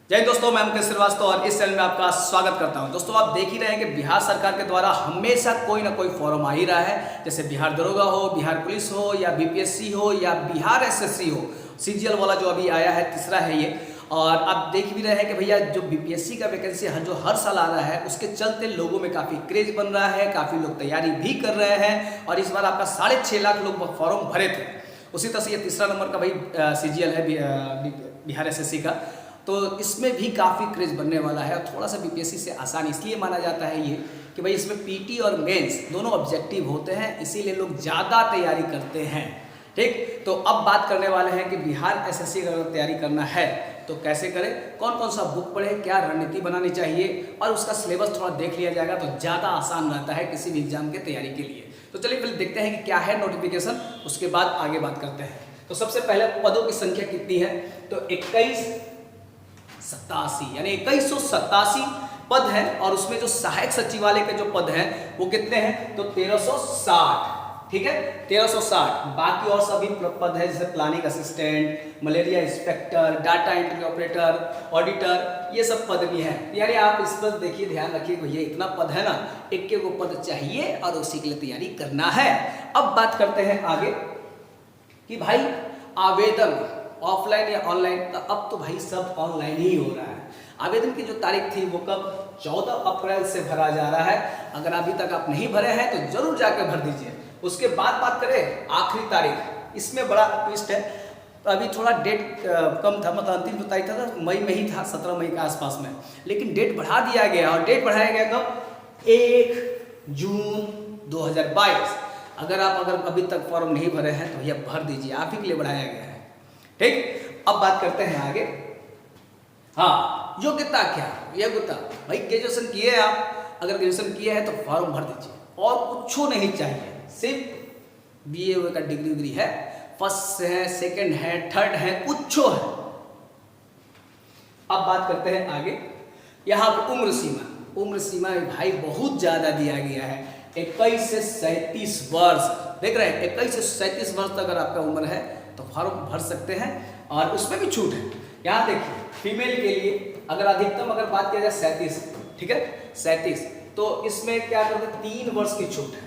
जय दोस्तों, मैं मुकेश श्रीवास्तव और इस चैनल में आपका स्वागत करता हूं। दोस्तों, आप देख ही रहे हैं कि बिहार सरकार के द्वारा हमेशा कोई ना कोई फॉर्म आ ही रहा है। जैसे बिहार दरोगा हो, बिहार पुलिस हो, या बीपीएससी हो, या बिहार एसएससी हो। सीजीएल वाला जो अभी आया है, तीसरा है ये। और आप देख भी रहे हैं कि भैया जो बीपीएससी का वैकेंसी जो हर साल आ रहा है, उसके चलते लोगों में काफ़ी क्रेज बन रहा है, काफ़ी लोग तैयारी भी कर रहे हैं। और इस बार आपका 6.5 लाख लोग फॉर्म भरे थे। उसी तरह से ये तीसरा नंबर का भाई सीजीएल है बिहार एसएससी का। तो इसमें भी काफ़ी क्रेज बनने वाला है। और थोड़ा सा बीपीएससी से आसान इसलिए माना जाता है ये कि भाई इसमें पीटी और मेंस दोनों ऑब्जेक्टिव होते हैं, इसीलिए लोग ज़्यादा तैयारी करते हैं। ठीक, तो अब बात करने वाले हैं कि बिहार एसएससी का अगर तैयारी करना है तो कैसे करें, कौन कौन सा बुक पढ़े, क्या रणनीति बनानी चाहिए, और उसका सिलेबस थोड़ा देख लिया जाएगा तो ज़्यादा आसान रहता है किसी भी एग्जाम के तैयारी के लिए। तो चलिए पहले देखते हैं कि क्या है नोटिफिकेशन, उसके बाद आगे बात करते हैं। तो सबसे पहले पदों की संख्या कितनी है, तो 2187 यानी 2187 पद है। और उसमें जो सहायक सचिवालय के जो पद हैं वो कितने हैं, तो 1360। ठीक है, 1360। बाकी और सभी पद है जैसे planning assistant, malaria inspector, data entry operator, auditor, ये सब पद भी हैं। यानी आप इस पर देखिए, ध्यान रखिए भैया, इतना पद है ना, एक को पद चाहिए और उसी के लिए तैयारी करना है। अब बात करते हैं आगे कि भाई आवेदन ऑफलाइन या ऑनलाइन, तो अब तो भाई सब ऑनलाइन ही हो रहा है। आवेदन की जो तारीख थी वो कब, 14 अप्रैल से भरा जा रहा है। अगर अभी तक आप नहीं भरे हैं तो जरूर जाकर भर दीजिए। उसके बाद बात करें आखिरी तारीख, इसमें बड़ा ट्विस्ट है। अभी थोड़ा डेट कम था, मतलब अंतिम जो तारीख था मई में ही था, 17 मई के आसपास में, लेकिन डेट बढ़ा दिया गया। और डेट बढ़ाया गया कब, 1 जून 2022। अगर अभी तक फॉर्म नहीं भरे हैं तो भैया भर दीजिए, आप ही के लिए बढ़ाया गया है। ठीक, अब बात करते हैं आगे। हाँ, योग्यता क्या, योग्यता भाई ग्रेजुएशन किए हैं आप, अगर ग्रेजुएशन किए हैं तो फॉर्म भर दीजिए, और कुछ नहीं चाहिए, सिर्फ बीए का डिग्री उग्री है, फर्स्ट है, सेकंड है, थर्ड है, कुछ है। अब बात करते हैं आगे। यहाँ पर उम्र सीमा भाई बहुत ज्यादा दिया गया है, 21 से 37 वर्ष। देख रहे हैं, 21 से 37 वर्ष तक अगर आपका उम्र है तो फॉर्म भर सकते हैं, और उसमें भी छूट है। यहाँ देखिए, फीमेल के लिए अगर अधिकतम अगर बात किया जाए 37, ठीक है 37, तो इसमें क्या करते हैं, 3 वर्ष की छूट है,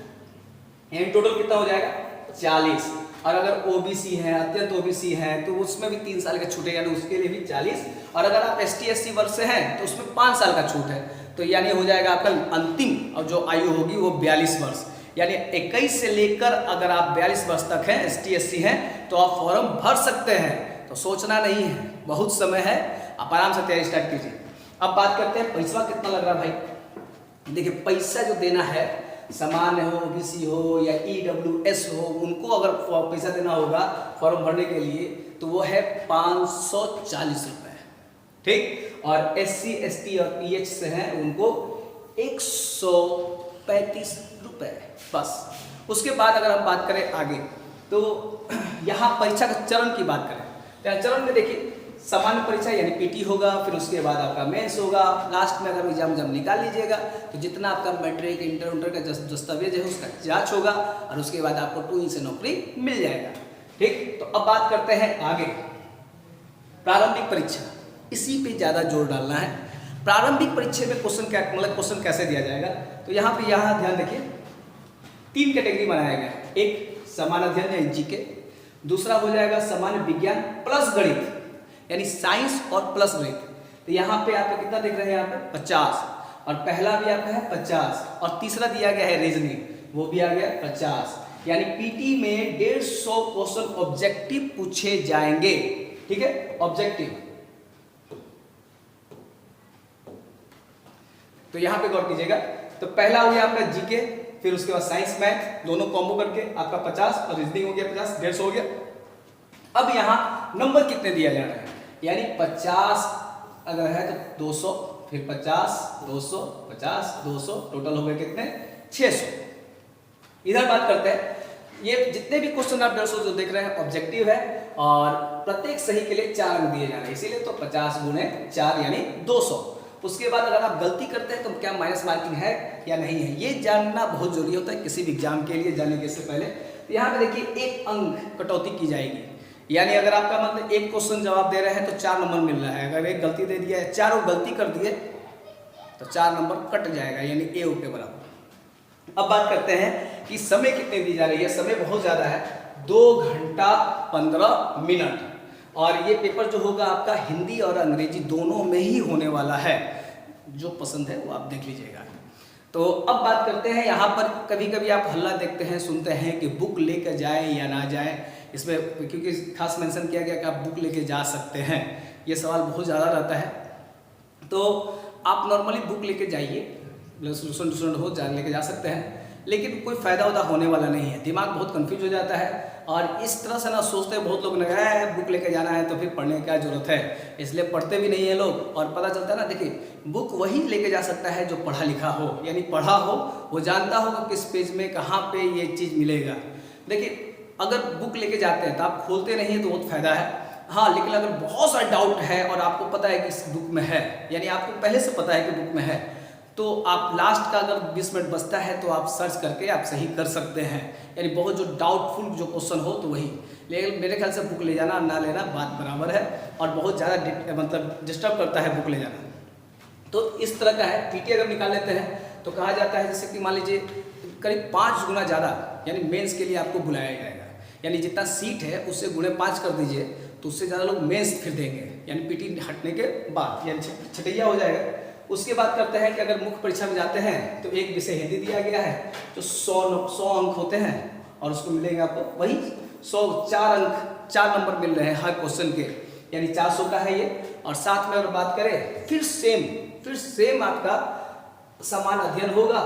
यानी टोटल कितना हो जाएगा, 40। और अगर ओबीसी है, अत्यंत ओबीसी है, तो उसमें भी 3 साल का छूट है, यानी उसके लिए भी 40। और अगर आप एसटी एससी वर्ग से हैं तो उसमें 5 साल का छूट है, तो यानी हो जाएगा आपका अंतिम और जो आयु होगी वो 42 वर्ष। यानी 21 से लेकर अगर आप 42 वर्ष तक हैं, एसटी एससी हैं, तो आप फॉर्म भर सकते हैं। तो सोचना नहीं है, बहुत समय है, आप आराम से तैयारी स्टार्ट कीजिए। अब बात करते हैं पैसा कितना लग रहा है भाई। देखिए, पैसा जो देना है, सामान्य हो, ओबीसी हो या ईडब्ल्यूएस हो, उनको अगर पैसा देना होगा फॉर्म भरने के लिए तो वो है 540 रुपए। ठीक, और एससी एसटी और पीएच से हैं उनको 135 रुपए बस। उसके बाद अगर हम बात करें आगे, तो यहाँ परीक्षा के चरण की बात करें तो चरण में देखिए, सामान्य परीक्षा यानी पीटी होगा, फिर उसके बाद आपका मेंस होगा, लास्ट में अगर एग्जाम जब निकाल लीजिएगा तो जितना आपका मैट्रिक इंटर का दस्तावेज है उसका जांच होगा, और उसके बाद आपको 2 से नौकरी मिल जाएगा। ठीक, तो अब बात करते हैं आगे प्रारंभिक परीक्षा, इसी पे ज़्यादा जोर डालना है। प्रारंभिक परीक्षा में क्वेश्चन कैसे दिया जाएगा, तो यहाँ ध्यान देखिए, 3 कैटेगरी बनाया गया है। एक सामान्य अध्ययन यानी जीके, दूसरा हो जाएगा सामान्य विज्ञान प्लस गणित यानी साइंस और प्लस गणित। तो यहाँ पे आपका कितना देख रहे हैं, यहाँ पे 50, और पहला भी आपका है 50, और तीसरा दिया गया है रीजनिंग, वो भी आ गया 50। यानी पीटी में 150 क्वेश्चन ऑब्जेक्टिव पूछे जाएंगे। ठीक है, ऑब्जेक्टिव। तो यहाँ पे गौर कीजिएगा, तो पहला हो गया आपका जीके, फिर उसके बाद साइंस मैथ दोनों कॉम्बो करके आपका 50, और रीजनिंग हो गया 50, 150 हो गया। अब यहाँ नंबर कितने दिया जा रहा है, यानी 50 अगर है तो 200, फिर 50, 200, 50, 200, टोटल हो गए कितने, 600। इधर बात करते हैं, ये जितने भी क्वेश्चन आप 150 जो देख रहे हैं ऑब्जेक्टिव है, और प्रत्येक सही के लिए 4 अंक दिए जा रहे हैं, इसीलिए तो 50 गुणे 4 यानी 200। उसके बाद अगर आप गलती करते हैं तो क्या माइनस मार्किंग है या नहीं है, ये जानना बहुत जरूरी होता है किसी भी एग्जाम के लिए जाने के से पहले। तो यहाँ पे देखिए 1 अंक कटौती की जाएगी, यानी अगर आपका मतलब एक क्वेश्चन जवाब दे रहे हैं तो 4 नंबर मिल रहा है, अगर एक गलती दे दिया है, चारों गलती कर दिए तो 4 नंबर कट जाएगा, यानी ए ओ के बराबर। अब बात करते हैं कि समय कितने दी जा रही है। समय बहुत ज़्यादा है, 2 घंटा 15 मिनट, और ये पेपर जो होगा आपका हिंदी और अंग्रेजी दोनों में ही होने वाला है। जो पसंद है वो आप देख लीजिएगा। तो अब बात करते हैं, यहाँ पर कभी कभी आप हल्ला देखते हैं, सुनते हैं कि बुक लेकर जाएं या ना जाएं। इसमें क्योंकि खास मेंशन किया गया कि आप बुक लेके जा सकते हैं, ये सवाल बहुत ज़्यादा रहता है। तो आप नॉर्मली बुक लेके जाइए, स्टूडेंट हो जा लेके जा सकते हैं, लेकिन कोई फ़ायदा उदा होने वाला नहीं है। दिमाग बहुत कंफ्यूज हो जाता है, और इस तरह से ना सोचते हैं बहुत लोग, लगाया बुक लेके जाना है तो फिर पढ़ने की क्या जरूरत है, इसलिए पढ़ते भी नहीं है लोग। और पता चलता है ना, देखिए बुक वही लेके जा सकता है जो पढ़ा लिखा हो, यानी पढ़ा हो, वो जानता होगा किस पेज में कहाँ पे ये चीज़ मिलेगा। देखिए अगर बुक लेके जाते हैं तो आप खोलते नहीं हैं तो बहुत फ़ायदा है। हाँ, लेकिन अगर बहुत सारा डाउट है और आपको पता है कि इस बुक में है, यानी आपको पहले से पता है कि बुक में है, तो आप लास्ट का अगर 20 मिनट बचता है तो आप सर्च करके आप सही कर सकते हैं। यानी बहुत जो डाउटफुल जो क्वेश्चन हो तो वही, लेकिन मेरे ख्याल से बुक ले जाना ना लेना बात बराबर है, और बहुत ज़्यादा मतलब डिस्टर्ब करता है बुक ले जाना। तो इस तरह का है। पीटी अगर निकाल लेते हैं तो कहा जाता है, जैसे कि मान लीजिए करीब 5 गुना ज़्यादा, यानी मेंस के लिए आपको बुलाया जाएगा, यानी जितना सीट है उससे गुणे 5 कर दीजिए तो उससे ज़्यादा लोग मेंस फिर देंगे, यानी पीटी हटने के बाद, यानी छटैया हो जाएगा। उसके बाद करते हैं कि अगर मुख्य परीक्षा में जाते हैं तो एक विषय हिंदी दिया गया है जो 100 अंक होते हैं, और उसको मिलेंगे आपको वही 4 अंक, 4 नंबर मिल रहे हैं हर क्वेश्चन के, यानी 400 का है ये। और साथ में अगर बात करें फिर सेम आपका समान अध्ययन होगा,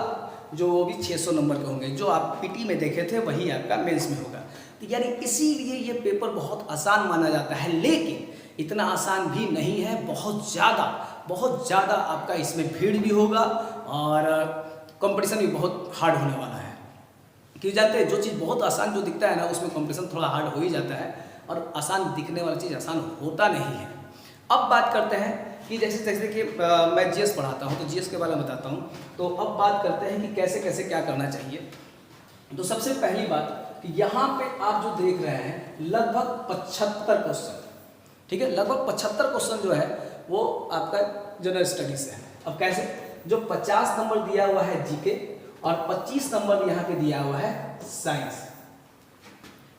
जो वो भी 600 नंबर के होंगे, जो आप पीटी में देखे थे वही आपका मेंस में होगा। तो यानी इसीलिए ये पेपर बहुत आसान माना जाता है, लेकिन इतना आसान भी नहीं है, बहुत ज़्यादा आपका इसमें भीड़ भी होगा, और कंपटीशन भी बहुत हार्ड होने वाला है। क्यों जानते हैं, जो चीज़ बहुत आसान जो दिखता है ना, उसमें कंपटीशन थोड़ा हार्ड हो ही जाता है, और आसान दिखने वाली चीज़ आसान होता नहीं है। अब बात करते हैं कि जैसे कि मैं जीएस पढ़ाता हूँ तो जीएस के बारे में बताता हूँ। तो अब बात करते हैं कि कैसे कैसे क्या करना चाहिए। तो सबसे पहली बात कि यहाँ पे आप जो देख रहे हैं लगभग 75 क्वेश्चन, ठीक है, लगभग 75 क्वेश्चन जो है वो आपका जनरल स्टडीज से है। अब कैसे, जो 50 नंबर दिया हुआ है जीके और 25 नंबर यहाँ पे दिया हुआ है साइंस,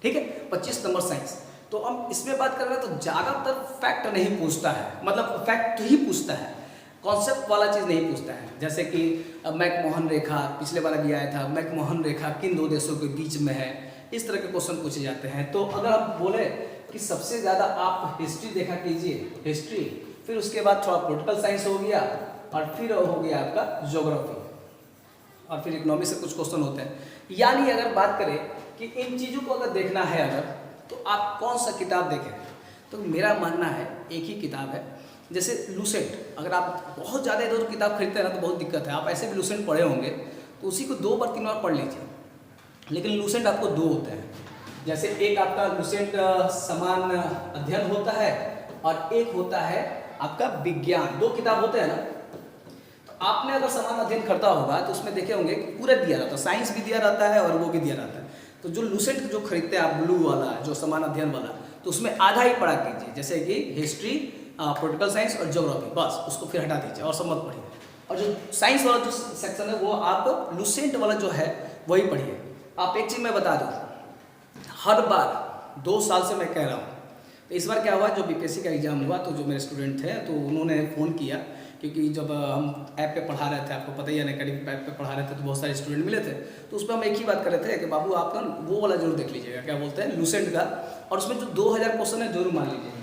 ठीक है, 25 नंबर साइंस। तो हम इसमें बात कर रहे हैं तो ज़्यादातर फैक्ट नहीं पूछता है, मतलब फैक्ट ही पूछता है, कॉन्सेप्ट वाला चीज़ नहीं पूछता है। जैसे कि मैकमोहन रेखा पिछले बार भी आया था, मैकमोहन रेखा किन 2 देशों के बीच में है, इस तरह के क्वेश्चन पूछे जाते हैं। तो अगर आप बोले कि सबसे ज़्यादा आप हिस्ट्री देखा कीजिए, हिस्ट्री, फिर उसके बाद थोड़ा पॉलिटिकल साइंस हो गया, और फिर हो गया आपका ज्योग्राफी, और फिर इकोनॉमी से कुछ क्वेश्चन होते हैं। यानी अगर बात करें कि इन चीज़ों को अगर देखना है अगर, तो आप कौन सा किताब देखें, तो मेरा मानना है एक ही किताब है, जैसे लूसेंट। अगर आप बहुत ज़्यादा इधर उधर किताब खरीदते हैं ना तो बहुत दिक्कत है, आप ऐसे भी लूसेंट पढ़े होंगे तो उसी को 2 बार 3 बार पढ़ लीजिए, लेकिन लूसेंट आपको 2 होते हैं। जैसे एक आपका लूसेंट समान अध्ययन होता है, और एक होता है आपका विज्ञान, 2 किताब होते हैं ना। तो आपने अगर समान अध्ययन करता होगा तो उसमें देखे होंगे कि पूरा दिया रहता है, साइंस भी दिया रहता है और वो भी दिया रहता है। तो जो लूसेंट जो खरीदते हैं आप, ब्लू वाला जो समान अध्ययन वाला, तो उसमें आधा ही पढ़ा कीजिए, जैसे कि हिस्ट्री, पॉलिटिकल साइंस और ज्योग्राफी, बस उसको फिर हटा दीजिए और सब मत पढ़िए। और जो साइंस वाला जो सेक्शन है वो आप लूसेंट वाला जो है वही पढ़िए। आप एक चीज़ मैं बता दूँ, हर बार 2 साल से मैं कह रहा हूँ, तो इस बार क्या हुआ, जो बीपीएससी का एग्ज़ाम हुआ तो जो मेरे स्टूडेंट थे तो उन्होंने फ़ोन किया, क्योंकि जब हम ऐप पे पढ़ा रहे थे, आपको पता ही है अनअकैडमी ऐप पे पढ़ा रहे थे, तो बहुत सारे स्टूडेंट मिले थे। तो उस पर हम एक ही बात कर रहे थे कि बाबू आप ना वो वाला जरूर देख लीजिएगा, क्या बोलते हैं, लूसेंट का, और उसमें जो 2000 क्वेश्चन है जरूर मान लीजिएगा,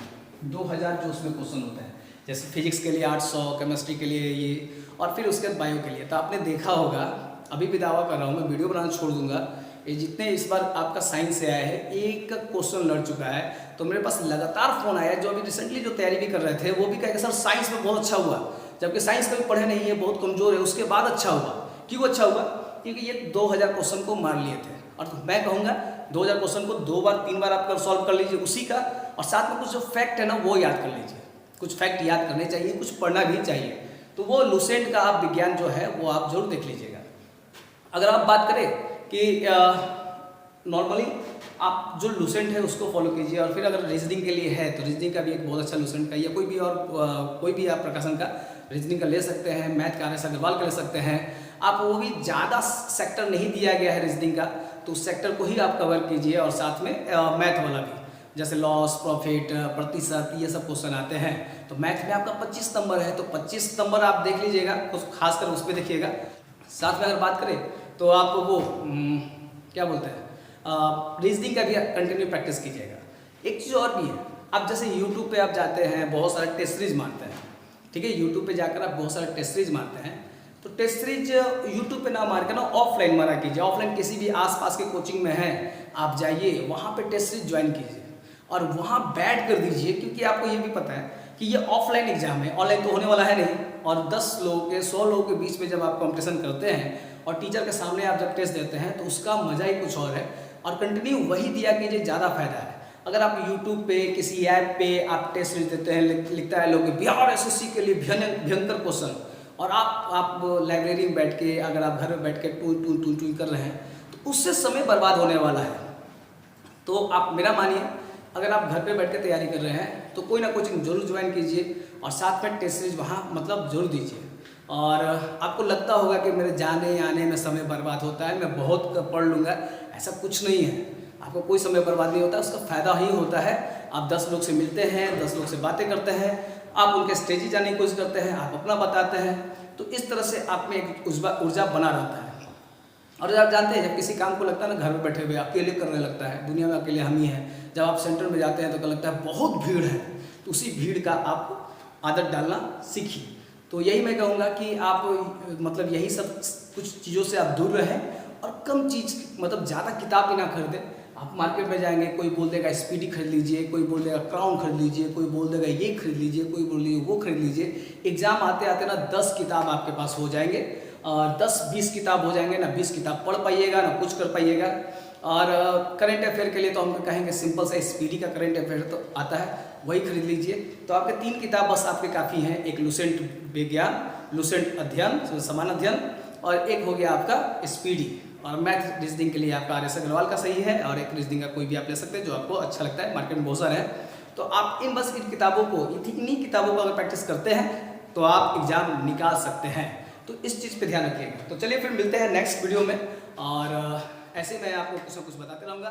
2000 जो उसमें क्वेश्चन होते हैं, जैसे फिजिक्स के लिए 800, केमिस्ट्री के लिए ये, और फिर उसके बाद बायो के लिए। तो आपने देखा होगा, अभी भी दावा कर रहा हूँ मैं, वीडियो बनाना छोड़ दूंगा, ये जितने इस बार आपका साइंस से आया है एक क्वेश्चन लड़ चुका है। तो मेरे पास लगातार फ़ोन आया, जो अभी रिसेंटली जो तैयारी भी कर रहे थे वो भी कहे कि सर साइंस में बहुत अच्छा हुआ, जबकि साइंस कभी पढ़े नहीं है, बहुत कमज़ोर है, उसके बाद अच्छा हुआ। क्यों अच्छा हुआ? क्योंकि ये 2000 क्वेश्चन को मार लिए थे। और तो मैं कहूँगा 2000 क्वेश्चन को 2 बार 3 बार आप कर सॉल्व कर लीजिए उसी का, और साथ में कुछ जो फैक्ट है ना वो याद कर लीजिए, कुछ फैक्ट याद करने चाहिए, कुछ पढ़ना भी चाहिए। तो वो लूसेंट का आप विज्ञान जो है वो आप जरूर देख लीजिएगा। अगर आप बात करें कि नॉर्मली आप जो लुसेंट है उसको फॉलो कीजिए। और फिर अगर रीजनिंग के लिए है तो रीजनिंग का भी एक बहुत अच्छा लुसेंट का, या कोई भी आप प्रकाशन का रीजनिंग का ले सकते हैं। मैथ का RS अग्रवाल का ले सकते हैं आप। वो भी ज़्यादा सेक्टर नहीं दिया गया है रीजनिंग का, तो उस सेक्टर को ही आप कवर कीजिए। और साथ में मैथ वाला भी, जैसे लॉस, प्रॉफिट, प्रतिशत, ये सब क्वेश्चन आते हैं। तो मैथ में आपका 25 नंबर है, तो 25 नंबर आप देख लीजिएगा, खासकर उस पर देखिएगा। साथ में अगर बात करें तो आप वो क्या बोलते हैं, रीजनिंग का भी कंटिन्यू प्रैक्टिस कीजिएगा। एक चीज़ और भी है, आप जैसे यूट्यूब पे आप जाते हैं, बहुत सारे टेस्ट सीरीज मारते हैं, ठीक है। यूट्यूब पे जाकर आप बहुत सारे टेस्ट सीरीज मारते हैं, तो टेस्ट सीरीज यूट्यूब पे ना मार के ना ऑफलाइन मारा कीजिए। ऑफलाइन किसी भी आसपास के कोचिंग में है, आप जाइए वहाँ पे टेस्ट सीरीज ज्वाइन कीजिए और वहाँ बैठ कर दीजिए, क्योंकि आपको ये भी पता है कि ये ऑफलाइन एग्जाम है, ऑनलाइन तो होने वाला है नहीं। और 10 लोगों के 100 लोगों के बीच में जब आप कंपटीशन करते हैं और टीचर के सामने आप जब टेस्ट देते हैं, तो उसका मजा ही कुछ और है। और कंटिन्यू वही दिया कीजिए, ज़्यादा फायदा है। अगर आप यूट्यूब पे किसी ऐप पे आप टेस्ट सीरीज देते हैं, लिखता है लोग बिहार SSC के लिए भयंकर क्वेश्चन, और आप लाइब्रेरी में बैठ के, अगर आप घर में बैठ के टूल कर रहे हैं, तो उससे समय बर्बाद होने वाला है। तो आप मेरा मानिए, अगर आप घर पे बैठ के तैयारी कर रहे हैं तो कोई ना कोचिंग जरूर ज्वाइन कीजिए और साथ में टेस्ट सीरीज वहाँ मतलब जरूर दीजिए। और आपको लगता होगा कि मेरे जाने आने में समय बर्बाद होता है, मैं बहुत पढ़ लूँगा, ऐसा कुछ नहीं है। आपको कोई समय बर्बाद नहीं होता, उसका फ़ायदा ही होता है। आप 10 लोग से मिलते हैं, 10 लोग से बातें करते हैं, आप उनके स्टेज जाने की कोशिश करते हैं, आप अपना बताते हैं, तो इस तरह से आप में एक ऊर्जा बना रहता है। और आप जानते हैं, जब किसी काम को लगता है ना, घर में बैठे हुए अकेले करने लगता है, दुनिया में अकेले हम ही हैं। जब आप सेंटर में जाते हैं तो लगता है बहुत भीड़ है, तो उसी भीड़ का आप आदत डालना सीखिए। तो यही मैं कहूँगा कि आप मतलब यही सब कुछ चीज़ों से आप दूर रहें और कम चीज़, मतलब ज़्यादा किताब भी ना खरीदें। आप मार्केट में जाएंगे, कोई बोल देगा स्पीडी खरीद लीजिए, कोई बोल देगा क्राउन खरीद लीजिए, कोई बोल देगा ये खरीद लीजिए, कोई बोल देगा वो खरीद लीजिए। एग्जाम आते आते ना 10 किताब आपके पास हो जाएंगे, और 10-20 किताब हो जाएंगे ना, 20 किताब पढ़ पाइएगा ना कुछ कर पाइएगा। और करंट अफेयर के लिए तो हम कहेंगे सिंपल सा स्पीडी का करंट अफेयर तो आता है, वही खरीद लीजिए। तो आपके 3 किताब बस आपके काफ़ी हैं, एक लुसेंट विज्ञान, लुसेंट अध्ययन, समान अध्ययन, और एक हो गया आपका स्पीडी। और मैथ रीजनिंग के लिए आपका RS अग्रवाल का सही है, और एक रीजनिंग का कोई भी आप ले सकते हैं जो आपको अच्छा लगता है, मार्केट में बहुत सारे हैं। तो आप इन किताबों को, इन्हीं किताबों को अगर प्रैक्टिस करते हैं तो आप एग्जाम निकाल सकते हैं। तो इस चीज़ पे ध्यान रखिएगा। तो चलिए फिर मिलते हैं नेक्स्ट वीडियो में, और ऐसे मैं आपको कुछ ना कुछ बताते रहूँगा।